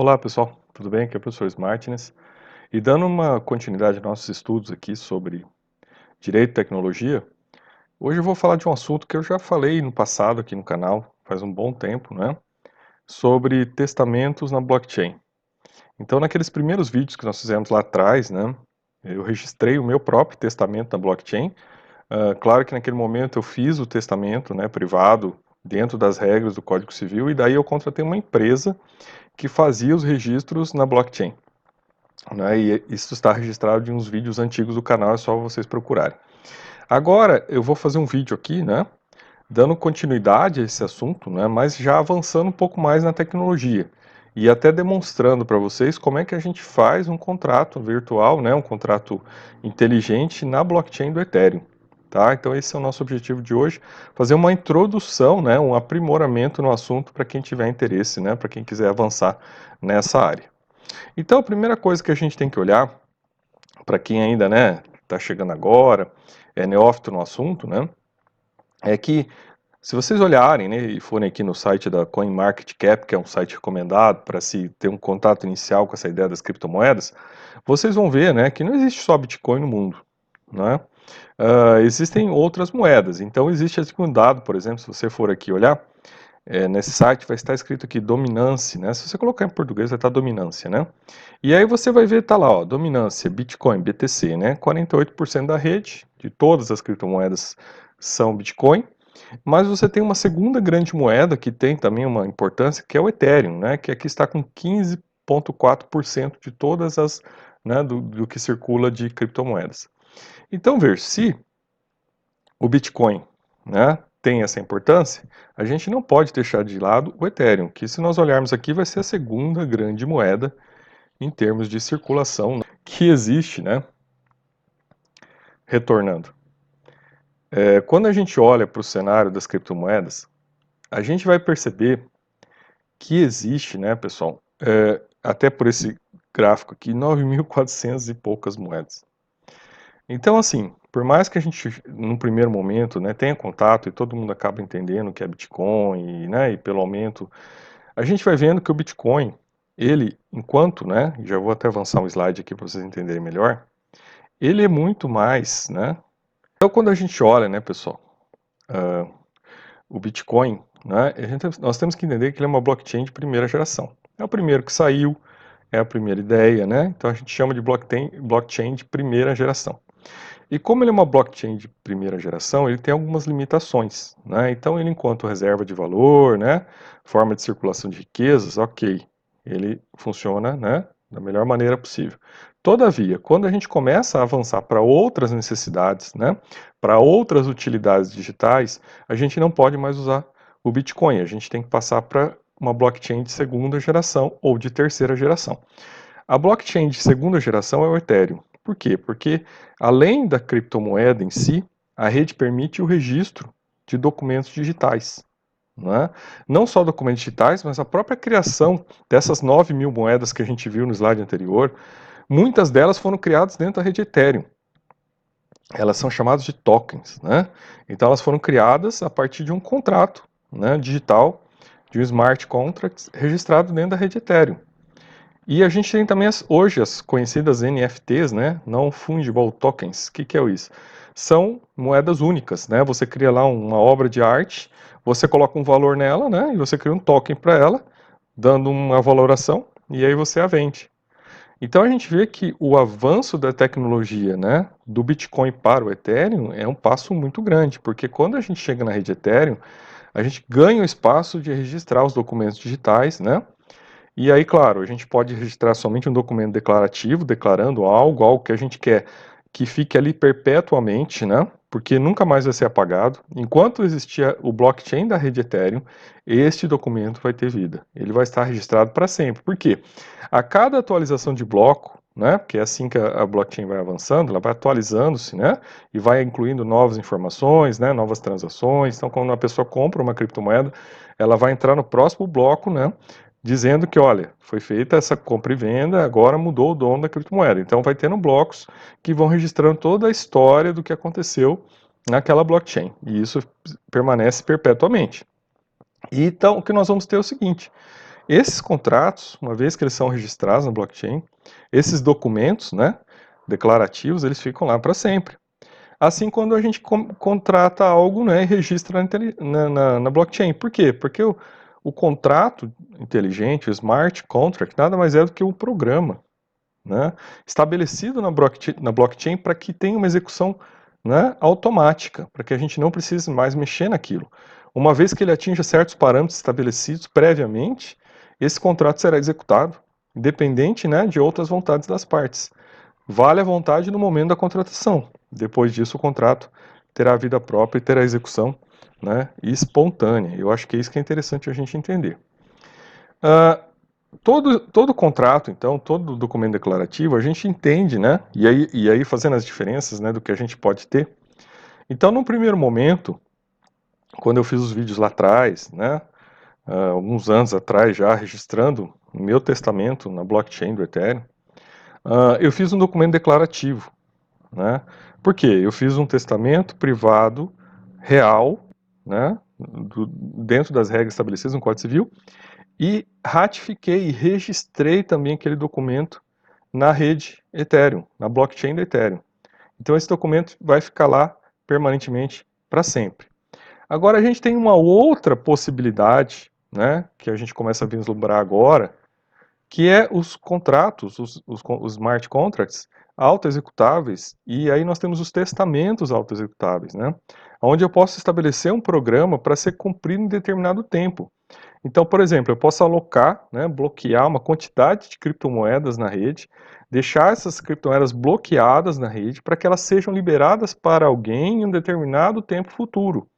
Olá pessoal, tudo bem? Aqui é o professor Smartness. E dando uma continuidade aos nossos estudos aqui sobre Direito e Tecnologia, hoje eu vou falar de um assunto que eu já falei no passado aqui no canal, faz um bom tempo, né? Sobre testamentos na blockchain. Então, naqueles primeiros vídeos que nós fizemos lá atrás, né? Eu registrei o meu próprio testamento na blockchain. Claro que naquele momento eu fiz o testamento, né, privado, dentro das regras do Código Civil, e daí eu contratei uma empresa que fazia os registros na blockchain. Né, e isso está registrado em uns vídeos antigos do canal, é só vocês procurarem. Agora eu vou fazer um vídeo aqui, né, dando continuidade a esse assunto, né, mas já avançando um pouco mais na tecnologia e até demonstrando para vocês como é que a gente faz um contrato virtual, né, um contrato inteligente na blockchain do Ethereum. Tá? Então esse é o nosso objetivo de hoje, fazer uma introdução, né, um aprimoramento no assunto para quem tiver interesse, né, para quem quiser avançar nessa área. Então, a primeira coisa que a gente tem que olhar, para quem ainda, né, está chegando agora, é neófito no assunto, né, é que se vocês olharem, né, e forem aqui no site da CoinMarketCap, que é um site recomendado para se ter um contato inicial com essa ideia das criptomoedas, vocês vão ver, né, que não existe só Bitcoin no mundo, né? Existem outras moedas. Então existe aqui um dado, por exemplo, se você for aqui olhar, nesse site vai estar escrito aqui dominância, né? Se você colocar em português vai estar dominância, né? E aí você vai ver, tá lá, ó, dominância, Bitcoin, BTC, né? 48% da rede, de todas as criptomoedas são Bitcoin, mas você tem uma segunda grande moeda que tem também uma importância, que é o Ethereum, né? Que aqui está com 15,4% de todas as, né, do que circula de criptomoedas. Então, ver se o Bitcoin, né, tem essa importância, a gente não pode deixar de lado o Ethereum, que se nós olharmos aqui vai ser a segunda grande moeda em termos de circulação, né, que existe, né, retornando. Quando a gente olha para o cenário das criptomoedas, a gente vai perceber que existe, né, pessoal, até por esse gráfico aqui, 9.400 e poucas moedas. Então, assim, por mais que a gente, num primeiro momento, né, tenha contato e todo mundo acaba entendendo o que é Bitcoin, né, e pelo aumento, a gente vai vendo que o Bitcoin, ele, enquanto, né, já vou até avançar um slide aqui para vocês entenderem melhor, ele é muito mais, né. Então, quando a gente olha, né, pessoal, uh, o Bitcoin, né, nós temos que entender que ele é uma blockchain de primeira geração. É o primeiro que saiu, é a primeira ideia, né, então a gente chama de blockchain de primeira geração. E como ele é uma blockchain de primeira geração, ele tem algumas limitações, né? Então ele, enquanto reserva de valor, né, forma de circulação de riquezas, ok, ele funciona, né, da melhor maneira possível. Todavia, quando a gente começa a avançar para outras necessidades, né, para outras utilidades digitais, a gente não pode mais usar o Bitcoin, a gente tem que passar para uma blockchain de segunda geração ou de terceira geração. A blockchain de segunda geração é o Ethereum. Por quê? Porque, além da criptomoeda em si, a rede permite o registro de documentos digitais. Não é? Não só documentos digitais, mas a própria criação dessas 9.000 moedas que a gente viu no slide anterior, muitas delas foram criadas dentro da rede Ethereum. Elas são chamadas de tokens. Né? Então, elas foram criadas a partir de um contrato, né, digital, de um smart contract registrado dentro da rede Ethereum. E a gente tem também hoje as conhecidas NFTs, né? Non-Fungible Tokens. O que é isso? São moedas únicas, né? Você cria lá uma obra de arte, você coloca um valor nela, né? E você cria um token para ela, dando uma valoração, e aí você a vende. Então a gente vê que o avanço da tecnologia, né, do Bitcoin para o Ethereum é um passo muito grande, porque quando a gente chega na rede Ethereum, a gente ganha o espaço de registrar os documentos digitais, né? E aí, claro, a gente pode registrar somente um documento declarativo, declarando algo que a gente quer que fique ali perpetuamente, né? Porque nunca mais vai ser apagado. Enquanto existir o blockchain da rede Ethereum, este documento vai ter vida. Ele vai estar registrado para sempre. Por quê? A cada atualização de bloco, né? Porque é assim que a blockchain vai avançando, ela vai atualizando-se, né? E vai incluindo novas informações, né? Novas transações. Então, quando uma pessoa compra uma criptomoeda, ela vai entrar no próximo bloco, né? Dizendo que, olha, foi feita essa compra e venda, agora mudou o dono da criptomoeda. Então vai tendo blocos que vão registrando toda a história do que aconteceu naquela blockchain. E isso permanece perpetuamente. E então o que nós vamos ter é o seguinte: Esses contratos, uma vez que eles são registrados na blockchain, esses documentos, né, declarativos, eles ficam lá para sempre. Assim, quando a gente contrata algo, né, e registra na blockchain. Por quê? Porque o contrato inteligente, o smart contract, nada mais é do que um programa, né, estabelecido na blockchain para que tenha uma execução, né, automática, para que a gente não precise mais mexer naquilo. Uma vez que ele atinja certos parâmetros estabelecidos previamente, esse contrato será executado, independente, né, de outras vontades das partes. Vale a vontade no momento da contratação. Depois disso, o contrato terá vida própria e terá execução, né, espontânea. Eu acho que é isso que é interessante a gente entender. Todo contrato, então, todo documento declarativo, a gente entende, né? E aí fazendo as diferenças, né, do que a gente pode ter. Então, num primeiro momento, quando eu fiz os vídeos lá atrás, né, alguns anos atrás já, registrando o meu testamento na blockchain do Ethereum, eu fiz um documento declarativo, né? Por quê? Eu fiz um testamento privado real, né, dentro das regras estabelecidas no Código Civil, e ratifiquei e registrei também aquele documento na rede Ethereum, na blockchain do Ethereum. Então esse documento vai ficar lá permanentemente para sempre. Agora a gente tem uma outra possibilidade, né, que a gente começa a vislumbrar agora, que é os contratos, os smart contracts autoexecutáveis, e aí nós temos os testamentos autoexecutáveis, né, onde eu posso estabelecer um programa para ser cumprido em determinado tempo. Então, por exemplo, eu posso alocar, né, bloquear uma quantidade de criptomoedas na rede, deixar essas criptomoedas bloqueadas na rede para que elas sejam liberadas para alguém em um determinado tempo futuro.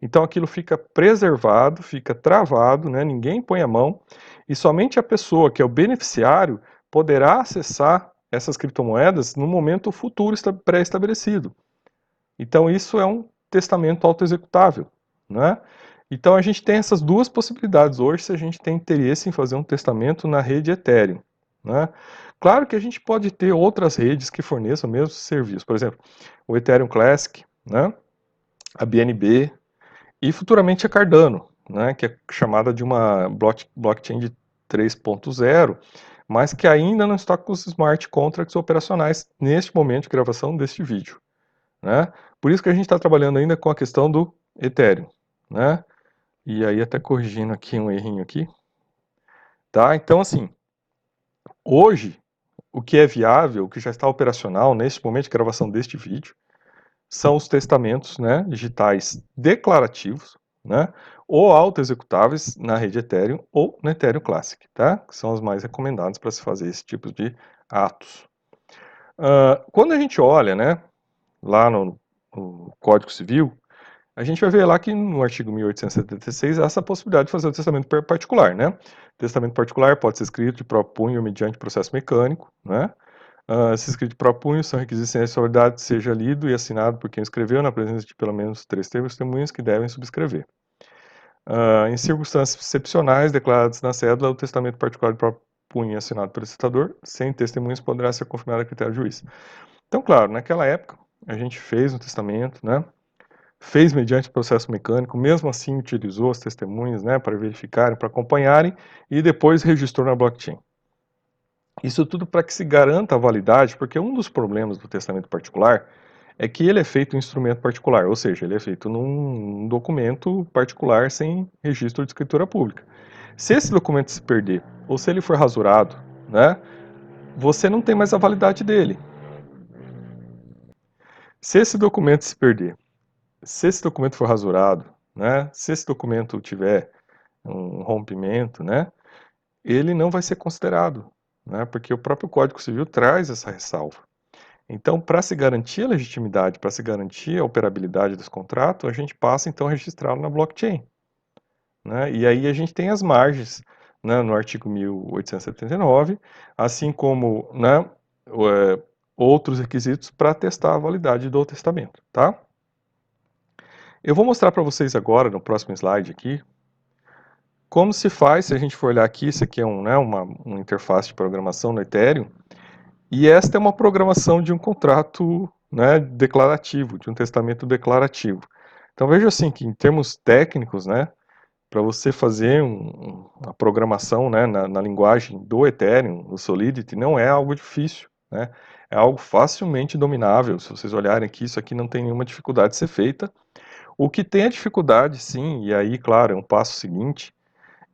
Então aquilo fica preservado, fica travado, né, ninguém põe a mão, e somente a pessoa que é o beneficiário poderá acessar essas criptomoedas no momento futuro pré-estabelecido. Então isso é um testamento autoexecutável, né? Então a gente tem essas duas possibilidades hoje se a gente tem interesse em fazer um testamento na rede Ethereum, né? Claro que a gente pode ter outras redes que forneçam o mesmo serviço, por exemplo, o Ethereum Classic, né? A BNB e futuramente a Cardano, né? Que é chamada de uma blockchain de 3.0, mas que ainda não está com os smart contracts operacionais neste momento de gravação deste vídeo, né? Por isso que a gente está trabalhando ainda com a questão do Ethereum, né? E aí até corrigindo aqui um errinho aqui, tá? Então assim, hoje o que é viável, o que já está operacional neste momento de gravação deste vídeo, são os testamentos, né, digitais declarativos, né, ou auto-executáveis na rede Ethereum ou no Ethereum Classic, tá? Que são os mais recomendados para se fazer esse tipo de atos. Quando a gente olha, né, lá no Código Civil, a gente vai ver lá que no artigo 1876 há essa possibilidade de fazer o testamento particular, né? O testamento particular pode ser escrito de próprio punho ou mediante processo mecânico, né? Se escrito de próprio punho, são requisitos de responsabilidade seja lido e assinado por quem escreveu na presença de pelo menos 3 testemunhas que devem subscrever. Em circunstâncias excepcionais declaradas na cédula, o testamento particular de próprio punho e assinado pelo licitador, sem testemunhas, poderá ser confirmado a critério do juiz. Então, claro, naquela época, a gente fez um testamento, né? Fez mediante processo mecânico, mesmo assim utilizou as testemunhas, né, para verificarem, para acompanharem, e depois registrou na blockchain. Isso tudo para que se garanta a validade, porque um dos problemas do testamento particular é que ele é feito em instrumento particular, ou seja, ele é feito num documento particular sem registro de escritura pública. Se esse documento se perder, ou se ele for rasurado, né, você não tem mais a validade dele. Se esse documento se perder, se esse documento for rasurado, né, se esse documento tiver um rompimento, né, ele não vai ser considerado, né, porque o próprio Código Civil traz essa ressalva. Então, para se garantir a legitimidade, para se garantir a operabilidade desse contrato, a gente passa então a registrá-lo na blockchain, né, e aí a gente tem as margens, né, no artigo 1879, assim como, né, outros requisitos para testar a validade do testamento, tá? Eu vou mostrar para vocês agora, no próximo slide aqui, como se faz, se a gente for olhar aqui, isso aqui é uma interface de programação no Ethereum, e esta é uma programação de um contrato, né, declarativo, de um testamento declarativo. Então veja assim que em termos técnicos, né, para você fazer uma programação, né, na linguagem do Ethereum, do Solidity, não é algo difícil, né? É algo facilmente dominável. Se vocês olharem aqui, isso aqui não tem nenhuma dificuldade de ser feita. O que tem a dificuldade, sim, e aí, claro, é um passo seguinte,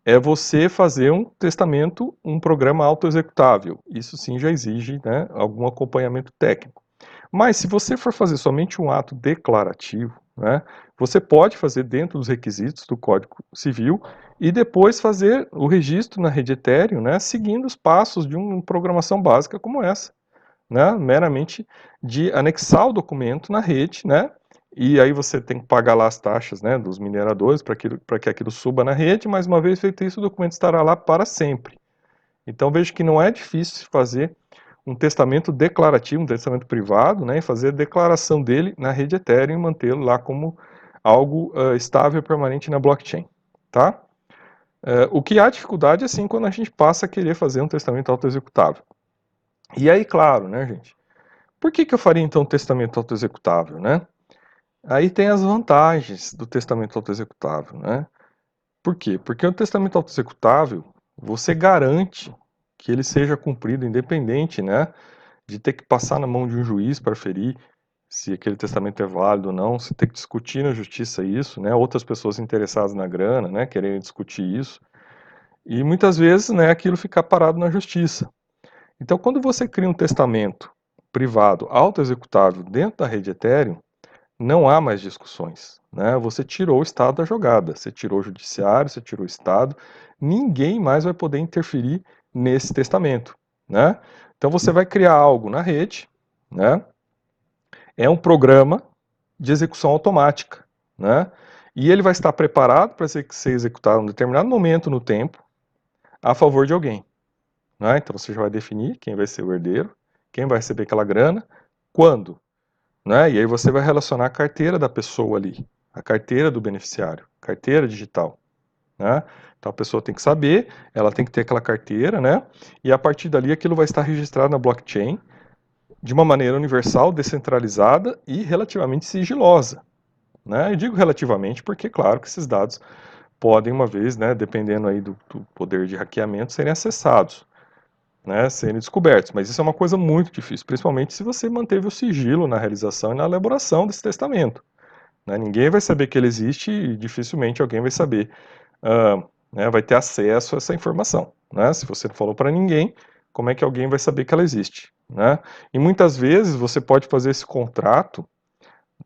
é você fazer um testamento, um programa autoexecutável. Isso sim já exige, né, algum acompanhamento técnico. Mas se você for fazer somente um ato declarativo, né, você pode fazer dentro dos requisitos do Código Civil e depois fazer o registro na rede Ethereum, né, seguindo os passos de uma programação básica como essa, né, meramente de anexar o documento na rede, né, e aí você tem que pagar lá as taxas, né, dos mineradores para que aquilo suba na rede, mas uma vez feito isso, o documento estará lá para sempre. Então veja que não é difícil fazer um testamento declarativo, um testamento privado, né, e fazer a declaração dele na rede Ethereum e mantê-lo lá como algo estável e permanente na blockchain, tá? O que há dificuldade é sim quando a gente passa a querer fazer um testamento autoexecutável. E aí, claro, né, gente, por que eu faria então um testamento autoexecutável, né? Aí tem as vantagens do testamento autoexecutável, né? Por quê? Porque o testamento autoexecutável, você garante que ele seja cumprido independente, né, de ter que passar na mão de um juiz para ferir se aquele testamento é válido ou não, se ter que discutir na justiça isso, né, outras pessoas interessadas na grana, né, querendo discutir isso, e muitas vezes, né, aquilo ficar parado na justiça. Então, quando você cria um testamento privado autoexecutável dentro da rede Ethereum, não há mais discussões, né? Você tirou o Estado da jogada, você tirou o judiciário, você tirou o Estado, ninguém mais vai poder interferir nesse testamento, né? Então você vai criar algo na rede, né? É um programa de execução automática, né? E ele vai estar preparado para ser executado em um determinado momento no tempo a favor de alguém, né? Então você já vai definir quem vai ser o herdeiro, quem vai receber aquela grana, quando, né? E aí você vai relacionar a carteira da pessoa ali, a carteira do beneficiário, carteira digital, né? Então a pessoa tem que saber, ela tem que ter aquela carteira, né? E a partir dali aquilo vai estar registrado na blockchain de uma maneira universal, descentralizada e relativamente sigilosa, né? Eu digo relativamente porque, claro, que esses dados podem, uma vez, né, dependendo aí do poder de hackeamento, serem acessados, né, serem descobertos. Mas isso é uma coisa muito difícil, principalmente se você manteve o sigilo na realização e na elaboração desse testamento, né? Ninguém vai saber que ele existe e dificilmente alguém vai saber, né, vai ter acesso a essa informação, né? Se você não falou para ninguém, como é que alguém vai saber que ela existe, né? E muitas vezes você pode fazer esse contrato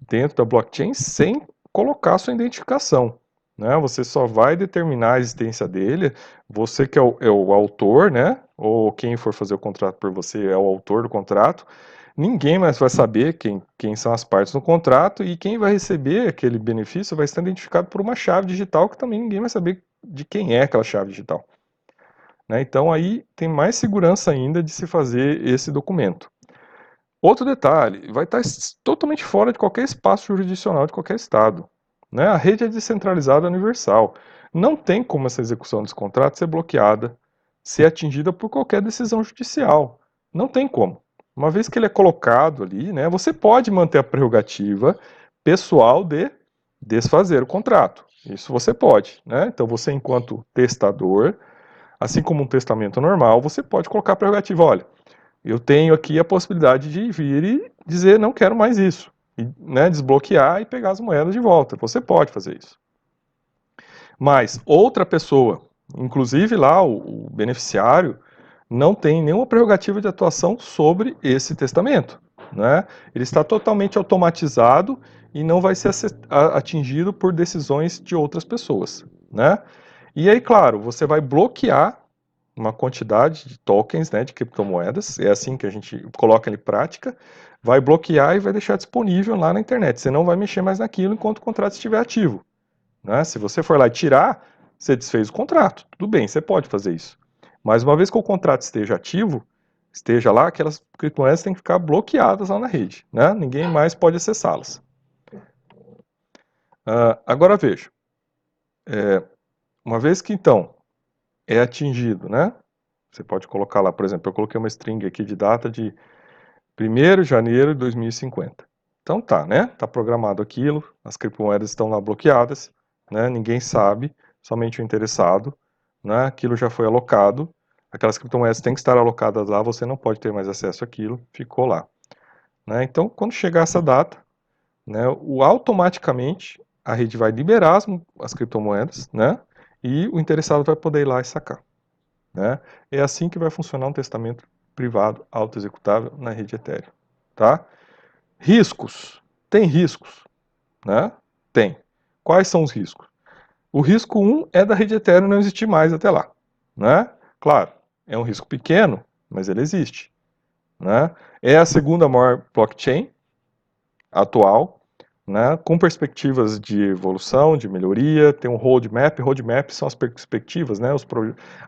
dentro da blockchain sem colocar sua identificação, né? Você só vai determinar a existência dele, você que é o autor, né? Ou quem for fazer o contrato por você é o autor do contrato. Ninguém mais vai saber quem são as partes no contrato e quem vai receber aquele benefício vai estar identificado por uma chave digital que também ninguém vai saber de quem é aquela chave digital, né? Então aí tem mais segurança ainda de se fazer esse documento. Outro detalhe, vai estar totalmente fora de qualquer espaço jurisdicional de qualquer estado, né? A rede é descentralizada universal. Não tem como essa execução desse contrato ser bloqueada, ser atingida por qualquer decisão judicial. Não tem como. Uma vez que ele é colocado ali, né, você pode manter a prerrogativa pessoal de desfazer o contrato. Isso você pode, né? Então você, enquanto testador, assim como um testamento normal, você pode colocar a prerrogativa, olha, eu tenho aqui a possibilidade de vir e dizer não quero mais isso, e, né, desbloquear e pegar as moedas de volta. Você pode fazer isso. Mas outra pessoa, inclusive lá o beneficiário, não tem nenhuma prerrogativa de atuação sobre esse testamento, né? Ele está totalmente automatizado e não vai ser atingido por decisões de outras pessoas, né? E aí, claro, você vai bloquear uma quantidade de tokens, né, de criptomoedas, é assim que a gente coloca em prática, vai bloquear e vai deixar disponível lá na internet. Você não vai mexer mais naquilo enquanto o contrato estiver ativo, né? Se você for lá e tirar, você desfez o contrato. Tudo bem, você pode fazer isso. Mas uma vez que o contrato esteja ativo, esteja lá, aquelas criptomoedas têm que ficar bloqueadas lá na rede, né? Ninguém mais pode acessá-las. Agora veja, uma vez que então é atingido, né? Você pode colocar lá, por exemplo, eu coloquei uma string aqui de data de 1º de janeiro de 2050. Então tá, né? Tá programado aquilo, as criptomoedas estão lá bloqueadas, né? Ninguém sabe, somente o interessado, né? Aquilo já foi alocado, aquelas criptomoedas têm que estar alocadas lá, você não pode ter mais acesso àquilo, ficou lá, né? Então, quando chegar essa data, né, automaticamente a rede vai liberar as criptomoedas, né? E o interessado vai poder ir lá e sacar, né? É assim que vai funcionar um testamento privado autoexecutável na rede Ethereum, tá? Riscos. Tem riscos, né? Tem. Quais são os riscos? O risco 1 é da rede Ethereum não existir mais até lá, né? Claro, é um risco pequeno, mas ele existe, né? É a segunda maior blockchain atual, né? Com perspectivas de evolução, de melhoria, tem um roadmap. Roadmap são as perspectivas, né?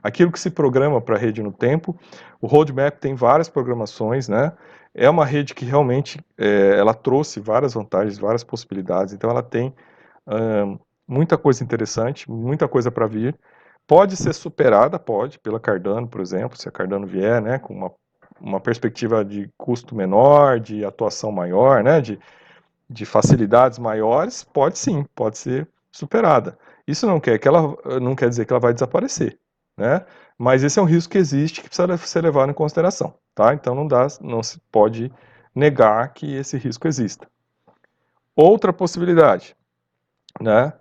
Aquilo que se programa para a rede no tempo. O roadmap tem várias programações, né? É uma rede que realmente ela trouxe várias vantagens, várias possibilidades. Então ela tem muita coisa interessante, muita coisa para vir. Pode ser superada, pode, pela Cardano, por exemplo, se a Cardano vier, né, com uma perspectiva de custo menor, de atuação maior, né, de facilidades maiores, pode sim, pode ser superada. Isso não quer dizer que ela vai desaparecer, né? Mas esse é um risco que existe, que precisa ser levado em consideração, tá? Então não se pode negar que esse risco exista. Outra possibilidade, né?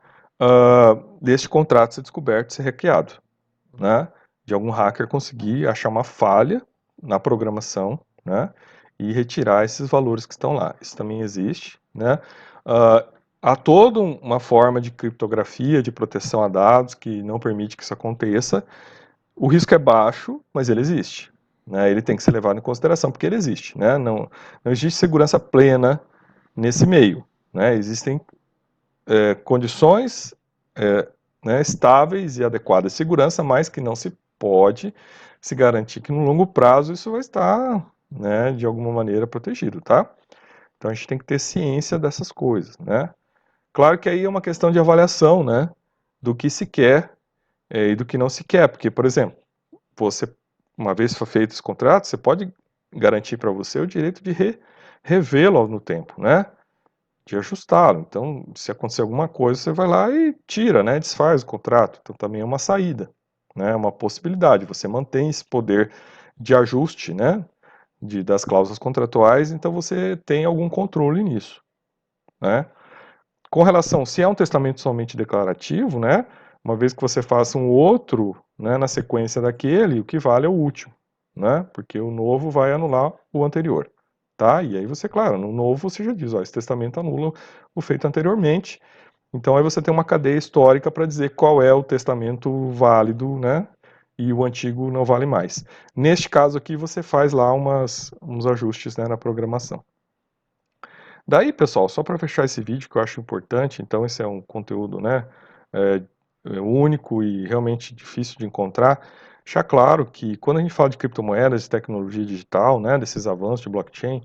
Deste contrato ser descoberto, ser hackeado, né? De algum hacker conseguir achar uma falha na programação, né? E retirar esses valores que estão lá. Isso também existe, né? Há toda uma forma de criptografia, de proteção a dados que não permite que isso aconteça. O risco é baixo, mas ele existe, né? Ele tem que ser levado em consideração porque ele existe, né? Não existe segurança plena nesse meio, né? Existem condições né, estáveis e adequadas de segurança, mas que não se pode se garantir que no longo prazo isso vai estar, né, de alguma maneira protegido, tá? Então a gente tem que ter ciência dessas coisas, né? Claro que aí é uma questão de avaliação, né, do que se quer e do que não se quer, porque, por exemplo, você, uma vez feito esse contrato, você pode garantir para você o direito de revê-lo no tempo, né? De ajustá-lo. Então, se acontecer alguma coisa, você vai lá e tira, né, desfaz o contrato. Então, também é uma saída, né, é uma possibilidade. Você mantém esse poder de ajuste, né, das cláusulas contratuais, então você tem algum controle nisso, né. Com relação, se é um testamento somente declarativo, né, uma vez que você faça um outro, né, na sequência daquele, o que vale é o último, né, porque o novo vai anular o anterior, tá? E aí você, claro, no novo você já diz, ó, esse testamento anula o feito anteriormente, então aí você tem uma cadeia histórica para dizer qual é o testamento válido, né, e o antigo não vale mais. Neste caso aqui você faz lá uns ajustes, né, na programação. Daí, pessoal, só para fechar esse vídeo que eu acho importante, então esse é um conteúdo, né, é, único e realmente difícil de encontrar, deixar claro que quando a gente fala de criptomoedas, de tecnologia digital, né, desses avanços de blockchain,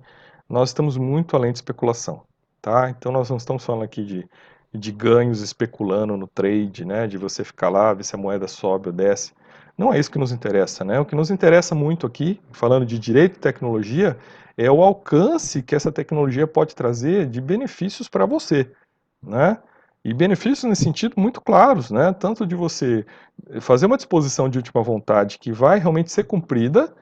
nós estamos muito além de especulação, tá? Então nós não estamos falando aqui de ganhos especulando no trade, né, de você ficar lá, ver se a moeda sobe ou desce. Não é isso que nos interessa, né? O que nos interessa muito aqui, falando de direito e tecnologia, é o alcance que essa tecnologia pode trazer de benefícios para você, né? E benefícios nesse sentido muito claros, né? Tanto de você fazer uma disposição de última vontade que vai realmente ser cumprida,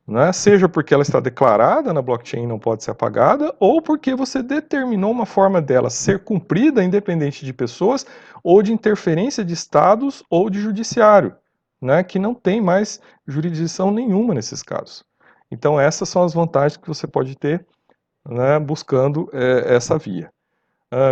né? Seja porque ela está declarada na blockchain e não pode ser apagada, ou porque você determinou uma forma dela ser cumprida independente de pessoas, ou de interferência de estados ou de judiciário, né? Que não tem mais jurisdição nenhuma nesses casos. Então essas são as vantagens que você pode ter, né, buscando essa via.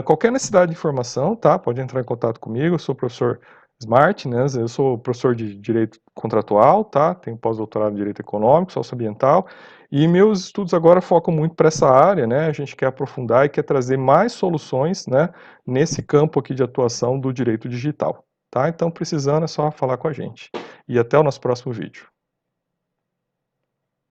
Qualquer necessidade de informação, tá? Pode entrar em contato comigo, eu sou o professor Smart, né? Eu sou professor de Direito Contratual, tá? Tenho pós-doutorado em Direito Econômico, Socioambiental, e meus estudos agora focam muito para essa área, né? A gente quer aprofundar e quer trazer mais soluções, né, nesse campo aqui de atuação do direito digital, tá? Então, precisando, é só falar com a gente. E até o nosso próximo vídeo.